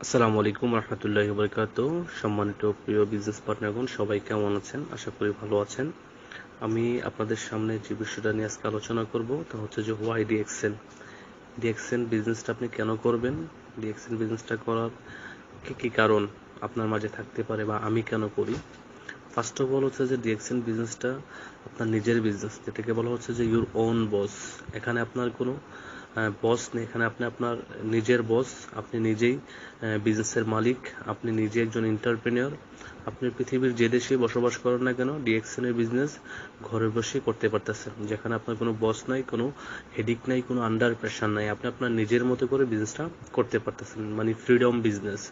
আসসালামু আলাইকুম রহমতুল্লাহি বারাকাতুহু। সম্মানিত প্রিয় বিজনেস পার্টনারগণ, সবাই কেমন আছেন? আশা করি ভালো আছেন। আমি আপনাদের সামনে যে বিষয়টা নিয়ে আজকে আলোচনা করব তা হচ্ছে যে হোয়াই ডিএক্সএন। ডিএক্সএন বিজনেসটা আপনি কেন করবেন? ডিএক্সএন বিজনেসটা করার কি কি কারণ আপনার মাঝে থাকতে পারে বা আমি কেন করি? ফার্স্ট অফ অল হচ্ছে যে ডিএক্সএন বিজনেসটা আপনার নিজের বিজনেস, যেটাকে বলা হচ্ছে যে ইউর ওন বস। এখানে আপনার কোনো বস নেই, এখানে আপনি আপনার নিজের বস। আপনি নিজেই বিজনেসের মালিক, আপনি নিজে একজন এন্টারপ্রেনিয়র। আপনি পৃথিবীর যে দেশে বসবাস করেন না কেন, ডিএক্সএন এর বিজনেস ঘরে বসে করতে পারতেছেন, যেখানে আপনার কোনো বস নাই, কোনো হেডিক নাই, কোনো আন্ডার প্রেশার নাই। আপনি আপনার নিজের মতো করে বিজনেসটা করতে পারতেছেন, মানে ফ্রিডম বিজনেস।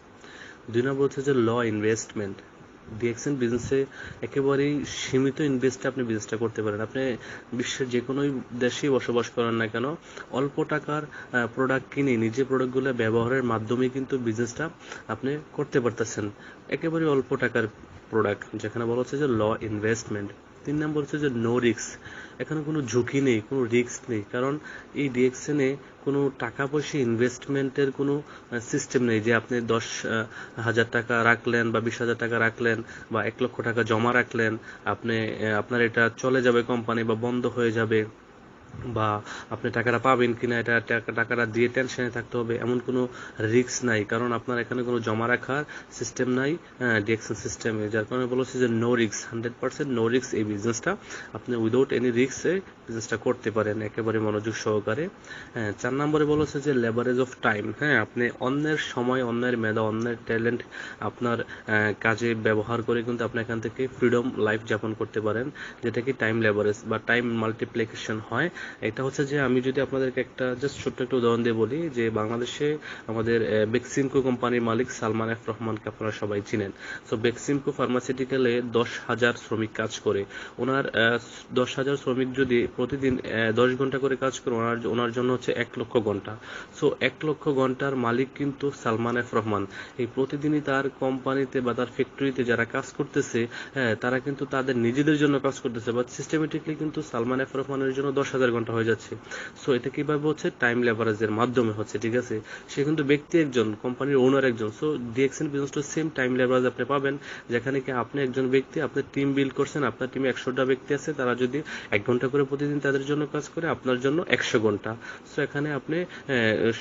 2 নম্বর হচ্ছে যে ল ইনভেস্টমেন্ট। ডিএক্সএন বিজনেসে একেবারেই সীমিত ইনভেস্টে আপনি বিজনেসটা করতে পারেন। আপনি বিশ্বের যে কোনো দেশেই বসবাস করেন না কেন, অল্প টাকার প্রোডাক্ট কিনে নিজে প্রোডাক্টগুলো ব্যবহারের মাধ্যমে কিন্তু বিজনেসটা আপনি করতে পারতেছেন। একেবারে অল্প টাকার প্রোডাক্ট, যেখানে বলা হচ্ছে যে ল ইনভেস্টমেন্ট। 3 নম্বর হচ্ছে যে নো রিস্ক। এখানে কোনো ঝুঁকি নেই, কোনো রিস্ক নেই, কারণ এই ডিএক্সএনে কোনো টাকা পয়সা ইনভেস্টমেন্টের কোনো সিস্টেম নেই যে আপনি 10,000 টাকা রাখলেন বা 20,000 টাকা রাখলেন বা 1 লক্ষ টাকা জমা রাখলেন, আপনি আপনার এটা চলে যাবে কোম্পানি বা বন্ধ হয়ে যাবে, বা আপনি টাকাটা পাবেন কিনা এটা টাকাটা দিয়ে টেনশনে থাকতে হবে, এমন কোনো রিস্ক নাই, কারণ আপনার এখানে কোনো জমা রাখার সিস্টেম নাই ডিএক্সএন সিস্টেমে। যার কারণে বলছি যে নো রিস্ক, 100% নো রিস্ক এই বিজনেসটা আপনি উইদাউট এনি রিস্কে বিজনেসটা করতে পারেন একেবারে মনোযোগ সহকারে। 4 নম্বরে বলেছে যে লেভারেজ অফ টাইম। হ্যাঁ, আপনি অন্যের সময়, অন্যের মেধা, অন্যের ট্যালেন্ট আপনার কাজে ব্যবহার করে কিন্তু আপনি এখান থেকে ফ্রিডম লাইফ যাপন করতে পারেন, যেটা কি টাইম লেভারেজ বা টাইম মাল্টিপ্লিকেশন হয়। এটা হচ্ছে যে আমি যদি আপনাদেরকে একটা জাস্ট ছোট্ট একটা উদাহরণ দিয়ে বলি, যে বাংলাদেশে আমাদের বেক্সিমকো কোম্পানির মালিক সালমান এফ রহমানকে আপনারা সবাই চিনেন। সো বেক্সিমকো ফার্মাসিউটিক্যালে 10,000 শ্রমিক কাজ করে। ওনার 10,000 শ্রমিক যদি প্রতিদিন 10 ঘন্টা করে কাজ করে, ওনার জন্য হচ্ছে 1 লক্ষ ঘন্টা। সো 1 লক্ষ ঘন্টার মালিক কিন্তু সালমান এফ রহমান। এই প্রতিদিনই তার কোম্পানিতে বা তার ফ্যাক্টরিতে যারা কাজ করতেছে, হ্যাঁ, তারা কিন্তু তাদের নিজেদের জন্য কাজ করতেছে, বাট সিস্টেমেটিকলি কিন্তু সালমান এফ রহমানের জন্য 10,000 ঘন্টা হয়ে যাচ্ছে। সো এটা কিভাবে হচ্ছে? টাইম লেভারেজের মাধ্যমে হচ্ছে, ঠিক আছে? সে কিন্তু ব্যক্তি একজন, কোম্পানির ওনার একজন। সো ডিএক্সএন বিজনেসটা সেম টাইম লেভারেজ আপনি পাবেন, যেখানে কি আপনি একজন ব্যক্তি, আপনি টিম বিল্ড করছেন, আপনার টিমে 100টা ব্যক্তি আছে, তারা যদি 1 ঘন্টা করে প্রতিদিন তাদের জন্য কাজ করে, আপনার জন্য 100 ঘন্টা। সো এখানে আপনি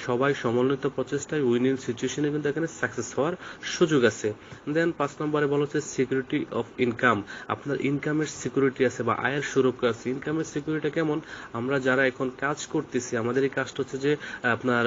সবাই সমন্বিত প্রচেষ্টায় উইনিং সিচুয়েশনে কিন্তু এখানে সাকসেস হওয়ার সুযোগ আছে। দেন 5 নম্বরে বলা হচ্ছে সিকিউরিটি অফ ইনকাম। আপনার ইনকামের সিকিউরিটি আছে বা আয়ের সুরক্ষা আছে। ইনকামের সিকিউরিটি কেমন? আমরা যারা এখন কাজ করতেছি, আমাদের এই কাজটা হচ্ছে যে আপনার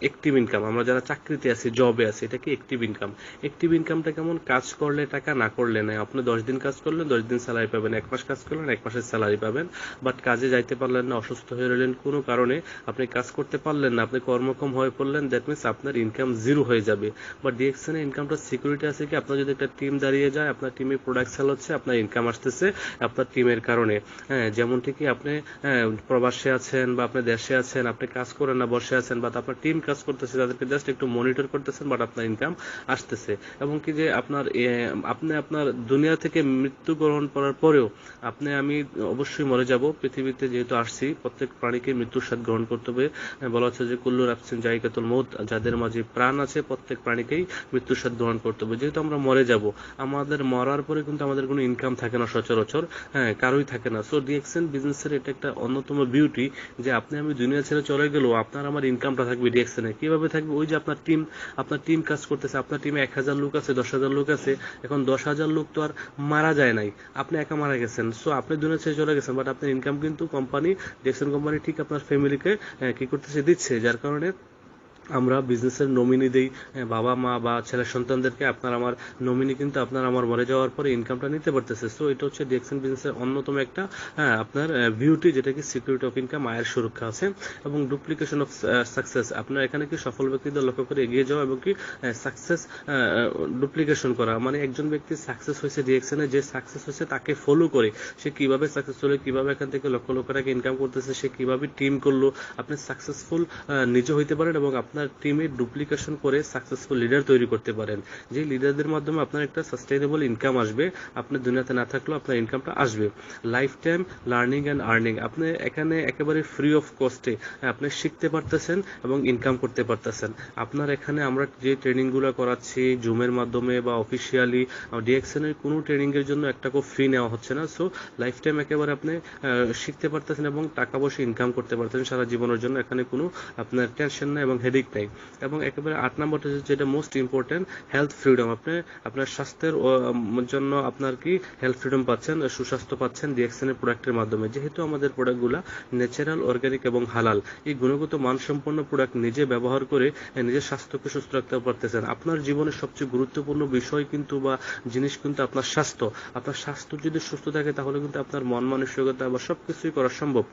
অ্যাক্টিভ ইনকাম। আমরা যারা চাকরিতে আছি, জবে আছি, এটা কি অ্যাক্টিভ ইনকাম। অ্যাক্টিভ ইনকামটা কেমন? কাজ করলে টাকা, না করলে নাই। আপনি 10 দিন কাজ করলেন, 10 দিন স্যালারি পাবেন। 1 মাস কাজ করলেন, 1 মাসের স্যালারি পাবেন। বাট কাজে যাইতে পারলেন না, অসুস্থ হয়ে রইলেন কোনো কারণে, আপনি কাজ করতে পারলেন না, আপনি কর্মক্ষম হয়ে পড়লেন, দ্যাট মিনস আপনার ইনকাম জিরো হয়ে যাবে। বাট ডিএক্সএন এর ইনকামটা সিকিউরিটি আছে কি? আপনার যদি একটা টিম দাঁড়িয়ে যায়, আপনার টিমে প্রোডাক্ট সেল হচ্ছে, আপনার ইনকাম আসতেছে আপনার টিমের কারণে। হ্যাঁ, যেমন ঠিকই আপনি প্রবাসে আছেন বা আপনি দেশে আছেন, আপনি কাজ করেন না, বসে আছেন, বা আপনার টিম কাজ করতেছে, তাদেরকে জাস্ট একটু মনিটর করতেছেন, বাট আপনার ইনকাম আসতেছে। এবং কি যে আপনার আপনি আপনার দুনিয়া থেকে মৃত্যুবরণ করার পরেও আমি অবশ্যই মরে যাব। পৃথিবীতে যেহেতু আসছি, প্রত্যেক প্রাণীকে মৃত্যুর স্বাদ গ্রহণ করতে হবে। বলা হচ্ছে যে কুল্লু নাফসিন যায়কাতুল মউত, যাদের মাঝে প্রাণ আছে প্রত্যেক প্রাণীকেই মৃত্যুর স্বাদ গ্রহণ করতে হবে। যেহেতু আমরা মরে যাব, আমাদের মরার পরে কিন্তু আমাদের কোনো ইনকাম থাকে না সচরাচর, হ্যাঁ, কারোই থাকে না। সো ডিএক্সএন বিজনেসের এটা একটা অন্যতম বিউটি, যে আপনি আমি দুনিয়া ছেড়ে চলে গেলেও আপনার আমার ইনকামটা থাকবে ডিএক্সএনে। কিভাবে থাকবে? ওই যে আপনার টিম কাজ করতেছে, আপনার টিমে 1,000 লোক আছে, 10,000 লোক আছে। এখন 10,000 লোক তো আর মারা যায় নাই, আপনি একা মারা গেছেন। সো আপনি দুনিয়া ছেড়ে চলে গেছেন, বাট আপনার ইনকাম কিন্তু কোম্পানি, ডিএক্সএন কোম্পানি ঠিক আপনার ফ্যামিলিকে কি করতেছে? দিচ্ছে। যার কারণে আমরা বিজনেসের নমিনি দেই, বাবা মা বা ছেলের সন্তানদেরকে। আপনার আমার নমিনি কিন্তু আপনার আমার মরে যাওয়ার পরে ইনকামটা নিতে পারতেছে। সো এটা হচ্ছে ডিএক্সএন বিজনেসের অন্যতম একটা আপনার বিউটি, যেটা কি সিকিউরিটি অফ ইনকাম, আয়ের সুরক্ষা আছে। এবং ডুপ্লিকেশন অফ সাকসেস। আপনার এখানে কি সফল ব্যক্তিদের লক্ষ্য করে এগিয়ে যাওয়া এবং কি সাকসেস ডুপ্লিকেশন করা, মানে একজন ব্যক্তি সাকসেস হয়েছে ডিএক্সএন এ, যে সাকসেস হয়েছে তাকে ফলো করে সে কিভাবে সাকসেস হলো, কিভাবে এখান থেকে লক্ষ লক্ষ টাকা ইনকাম করতেছে, সে কিভাবে টিম করলো। আপনি সাকসেসফুল নিজে হইতে পারেন এবং আপনার আপনার টিমে ডুপ্লিকেশন করে সাকসেসফুল লিডার তৈরি করতে পারেন, যে লিডারদের মাধ্যমে আপনার একটা সাস্টেইনেবল ইনকাম আসবে, আপনি দুনিয়াতে না থাকলেও আপনার ইনকামটা আসবে। Life time learning and earning, আপনি এখানে একেবারে ফ্রি অফ কস্টে আপনি শিখতে পারতেছেন এবং ইনকাম করতে পারতেছেন। আপনার এখানে আমরা যে ট্রেনিংগুলো করাচ্ছি জুমের মাধ্যমে বা অফিসিয়ালি, ডিএক্সএন এর কোনো ট্রেনিং এর জন্য একটা খুব ফি নেওয়া হচ্ছে না। সো লাইফ টাইম একেবারে আপনি শিখতে পারতেছেন এবং টাকা পয়সা ইনকাম করতে পারতেছেন সারা জীবনের জন্য। এখানে কোনো আপনার টেনশন নাই এবং হেডেক নাই। এবং একেবারে 8 নম্বরটা যেটা মোস্ট ইম্পর্টেন্ট, হেলথ ফ্রিডম। আপনি আপনার স্বাস্থ্যের জন্য আপনার কি হেলথ ফ্রিডম পাচ্ছেন, সুস্বাস্থ্য পাচ্ছেন ডিএক্সএন এর প্রোডাক্টের মাধ্যমে। যেহেতু আমাদের প্রোডাক্টগুলো ন্যাচারাল, অর্গানিক এবং হালাল, এই গুণগত মানসম্পন্ন প্রোডাক্ট নিজে ব্যবহার করে নিজের স্বাস্থ্যকে সুস্থ রাখতে পারতেছেন। আপনার জীবনের সবচেয়ে গুরুত্বপূর্ণ বিষয় কিন্তু বা জিনিস কিন্তু আপনার স্বাস্থ্য। আপনার স্বাস্থ্য যদি সুস্থ থাকে তাহলে কিন্তু আপনার মন মানসিকতা বা সবকিছুই করা সম্ভব।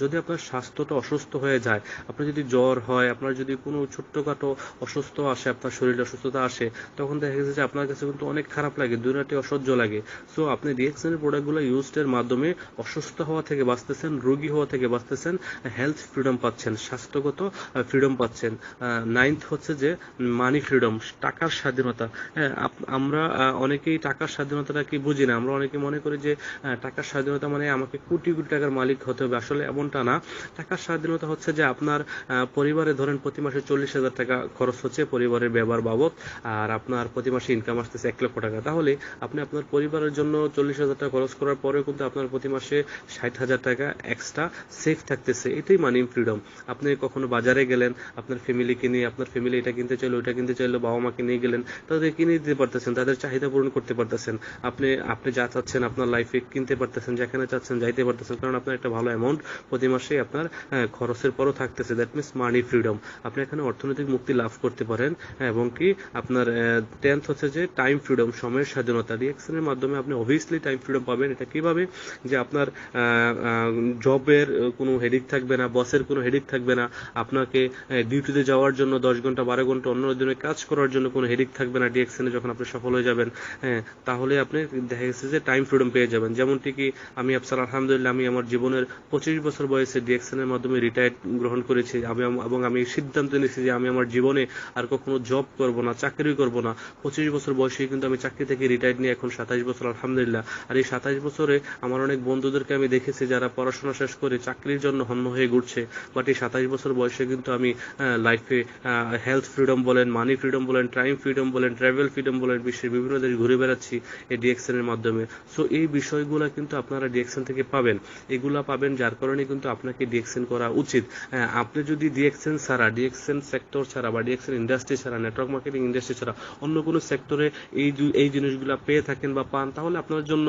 যদি আপনার স্বাস্থ্যটা অসুস্থ হয়ে যায়, আপনার যদি জ্বর হয়, আপনার যদি কোনো ছোট্টখাটো অসুস্থ আসে, আপনার শরীরে অসুস্থতা আসে, তখন দেখা গেছে যে আপনার কাছে কিন্তু অনেক খারাপ লাগে, দুনিয়াটি অসহ্য লাগে। সো আপনি ডিএক্সএন এর প্রোডাক্টগুলো ইউজডের মাধ্যমে অসুস্থ হওয়া থেকে বাঁচতেছেন, রোগী হওয়া থেকে বাঁচতেছেন, হেলথ ফ্রিডম পাচ্ছেন, স্বাস্থ্যগত ফ্রিডম পাচ্ছেন। 9th হচ্ছে যে মানি ফ্রিডম, টাকার স্বাধীনতা। আমরা অনেকেই টাকার স্বাধীনতাটা কি বুঝি না। আমরা অনেকে মনে করি যে টাকার স্বাধীনতা মানে আমাকে কোটি কোটি টাকার মালিক হতে হবে। আসলে এমনটা না। টাকার স্বাধীনতা হচ্ছে যে আপনার পরিবারে ধরেন প্রতি মাসে 40,000 টাকা খরচ হচ্ছে পরিবারের ব্যবহার বাবদ, আর আপনার প্রতি মাসে ইনকাম আসতেছে 1 লক্ষ টাকা। তাহলে আপনি আপনার পরিবারের জন্য 40,000 টাকা খরচ করার পরেও কিন্তু আপনার প্রতি মাসে 60,000 টাকা এক্সট্রা সেফ থাকতেছে। এটাই মানি ফ্রিডম। আপনি কখনো বাজারে গেলেন, আপনার ফ্যামিলিকে নিয়ে, আপনার ফ্যামিলি এটা কিনতে চাইলো, ওইটা কিনতে চাইলো, বাবা মাকে নিয়ে গেলেন, তাদের কিনে দিতে পারতেছেন, তাদের চাহিদা পূরণ করতে পারতেছেন। আপনি যা চাচ্ছেন আপনার লাইফে কিনতে পারতেছেন, যেখানে চাচ্ছেন যাইতে পারতেছেন, কারণ আপনার একটা ভালো অ্যামাউন্ট প্রতি মাসে আপনার খরচের পরও থাকতেছে। That means money freedom. আপনি এখানে অর্থনৈতিক মুক্তি লাভ করতে পারেন। এবং কি আপনার 10th হচ্ছে যে টাইম ফ্রিডম, সময়ের স্বাধীনতা। ডিএক্সএন এর মাধ্যমে আপনি অবভিয়াসলি টাইম ফ্রিডম পাবেন। এটা কিভাবে? যে আপনার জবের কোনো হেডিক থাকবে না, বসের কোনো হেডিক থাকবে না, আপনাকে ডিউটিতে যাওয়ার জন্য 10 ঘন্টা 12 ঘন্টা অন্য দিনে কাজ করার জন্য কোনো হেডিক থাকবে না। ডিএক্সএন এ যখন আপনি সফল হয়ে যাবেন, তাহলে আপনি দেখা গেছে যে টাইম ফ্রিডম পেয়ে যাবেন। যেমনটি কি আমি আফসার আলহামদুলিল্লাহ, আমি আমার জীবনের 25 বছর বয়সে ডিএক্সএন এর মাধ্যমে রিটায়ার গ্রহণ করেছি। এবং আমি সিদ্ধান্ত নিয়েছি যে আমি আমার জীবনে আর কখনো জব করব না, চাকরি করব না। 25 বছর বয়সে কিন্তু আমি চাকরি থেকে রিটায়ার নিয়ে এখন 27 বছর আলহামদুলিল্লাহ। আর এই 27 বছরে আমার অনেক বন্ধুদেরকে আমি দেখেছি যারা পড়াশোনা শেষ করে চাকরির জন্য হন্য হয়ে ঘুরছে, বাট এই 27 বছর বয়সে কিন্তু আমি লাইফে হেলথ ফ্রিডম বলেন, মানি ফ্রিডম বলেন, টাইম ফ্রিডম বলেন, ট্রাভেল ফ্রিডম বলেন, বিশ্বের বিভিন্ন দেশ ঘুরে বেড়াচ্ছি এই ডিএক্সএন এর মাধ্যমে। সো এই বিষয়গুলো কিন্তু আপনারা ডিএক্সএন থেকে পাবেন। এগুলা পাবেন যার কারণে কিন্তু আপনাকে ডিএক্সএন করা উচিত। আপনি যদি ডিএক্সএন ছাড়া, ডিএক্সএন সেক্টর ছাড়া বা ডিএক্সএন ইন্ডাস্ট্রি ছাড়া, নেটওয়ার্ক মার্কেটিং ইন্ডাস্ট্রি ছাড়া অন্য কোনো সেক্টরে এই জিনিসগুলো পেয়ে থাকেন বা পান, তাহলে আপনার জন্য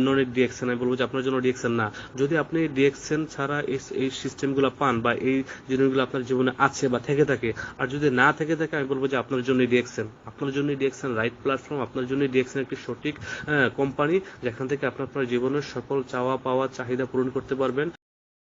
নন ডিএক্সএন। আমি বলবো যে আপনার জন্য ডিএক্সএন না। যদি আপনি ডিএক্সএন ছাড়া এই সিস্টেমগুলো পান বা এই জিনিসগুলো আপনার জীবনে আছে বা থেকে থাকে, আর যদি না থেকে থাকে, আমি বলবো যে আপনার জন্য ডিএক্সএন। আপনার জন্য ডিএক্সএন রাইট প্ল্যাটফর্ম। আপনার জন্য ডিএক্সএন একটি সঠিক কোম্পানি, যেখান থেকে আপনার জীবনের সকল চাওয়া পাওয়া চাহিদা পূরণ করতে পারবেন।